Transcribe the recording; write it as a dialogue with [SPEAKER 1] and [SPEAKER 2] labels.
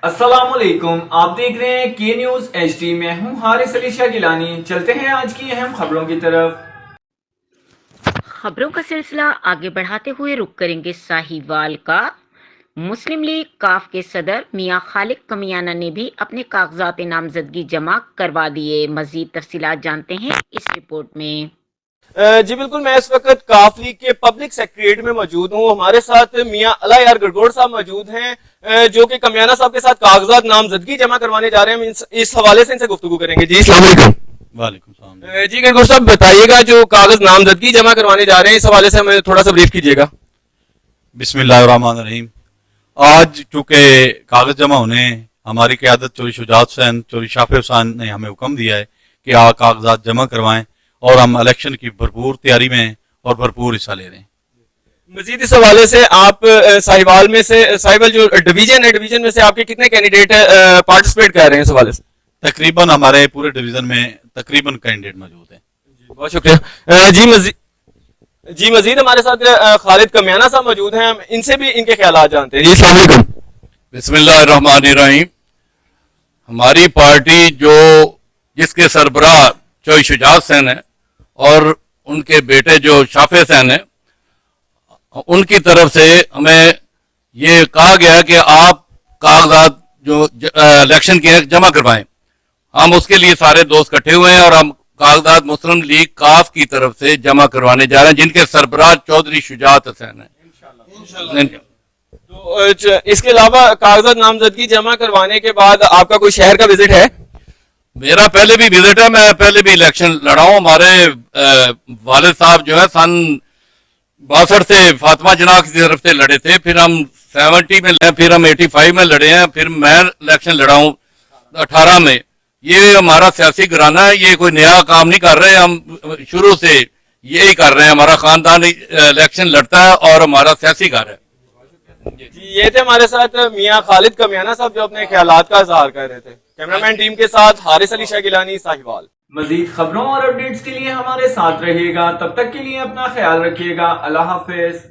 [SPEAKER 1] السلام علیکم، آپ دیکھ رہے ہیں کے نیوز ایچ ڈی۔ میں ہوں حارث علی شاہ گیلانی۔ چلتے ہیں آج کی اہم خبروں کی طرف۔
[SPEAKER 2] خبروں کا سلسلہ آگے بڑھاتے ہوئے رخ کریں گے ساہیوال کا۔ مسلم لیگ کاف کے صدر میاں خالق کمیانہ نے بھی اپنے کاغذات نامزدگی جمع کروا دیے۔ مزید تفصیلات جانتے ہیں اس رپورٹ میں۔
[SPEAKER 3] جی بالکل، میں اس وقت کاف لیگ کے پبلک سیکریٹریٹ میں موجود ہوں۔ ہمارے ساتھ میاں اللہ یار گڑگوڑ صاحب موجود ہیں، جو کہ کمیانہ صاحب کے ساتھ کاغذات نامزدگی جمع کروانے جا رہے ہیں۔ ہم اس حوالے سے ان سے گفتگو کریں گے۔ جی السلام علیکم۔
[SPEAKER 4] وعلیکم السلام۔
[SPEAKER 3] جی گڑگوڑ صاحب، بتائیے گا جو کاغذ نامزدگی جمع کروانے جا رہے ہیں، اس حوالے سے ہمیں تھوڑا سا بریف کیجیے گا۔
[SPEAKER 4] بسم اللہ الرحمن الرحیم۔ آج چونکہ کاغذ جمع ہونے ہماری قیادت چوری شجاعت حسین چوری شافع حسین نے ہمیں حکم دیا ہے کہ کاغذات جمع کروائیں، اور ہم الیکشن کی بھرپور تیاری میں ہیں اور بھرپور حصہ لے رہے ہیں۔
[SPEAKER 3] مزید اس حوالے سے آپ ساہیوال میں سے ساہیوال جو ڈویژن ہے، ڈویژن میں سے آپ کے کتنے کینڈیڈیٹ پارٹیسپیٹ کر رہے ہیں اس حوالے سے؟
[SPEAKER 4] تقریباً ہمارے پورے ڈویژن میں تقریباً کینڈیڈیٹ موجود ہیں۔
[SPEAKER 3] بہت شکریہ۔ جی مزید ہمارے ساتھ خالد کمیانہ صاحب موجود ہیں، ہم ان سے بھی ان کے خیالات جانتے ہیں۔ جی السلام علیکم۔
[SPEAKER 5] بسم اللہ الرحمن الرحیم۔ ہماری پارٹی جس کے سربراہ چوئی شجاعت حسین ہے اور ان کے بیٹے جو شافع حسین ہیں، ان کی طرف سے ہمیں یہ کہا گیا کہ آپ کاغذات جو الیکشن کے جمع کروائیں۔ ہم اس کے لیے سارے دوست اکٹھے ہوئے ہیں اور ہم کاغذات مسلم لیگ کاف کی طرف سے جمع کروانے جا رہے ہیں، جن کے سربراہ چودھری شجاعت حسین ہیں۔
[SPEAKER 3] تو اس کے علاوہ کاغذات نامزدگی جمع کروانے کے بعد آپ کا کوئی شہر کا وزٹ ہے؟
[SPEAKER 5] میرا پہلے بھی وزٹ ہے، میں پہلے بھی الیکشن لڑا ہوں۔ ہمارے والد صاحب جو ہے سن 62 سے فاطمہ جناح کی طرف سے لڑے تھے، پھر ہم 70 میں لڑے، پھر ہم 85 میں لڑے ہیں، پھر میں الیکشن لڑا ہوں 18 میں۔ یہ ہمارا سیاسی گھرانہ ہے، یہ کوئی نیا کام نہیں کر رہے، ہم شروع سے یہی کر رہے ہیں۔ ہمارا خاندان الیکشن لڑتا ہے اور ہمارا سیاسی گھر ہے۔
[SPEAKER 3] جی یہ تھے ہمارے ساتھ میاں خالد کمیانہ صاحب، جو اپنے خیالات کا اظہار کر رہے تھے۔ کیمرامین ٹیم کے ساتھ حارث علی شاہ گیلانی، ساہیوال۔
[SPEAKER 1] مزید خبروں اور اپڈیٹس کے لیے ہمارے ساتھ رہیے گا۔ تب تک کے لیے اپنا خیال رکھیے گا۔ اللہ حافظ۔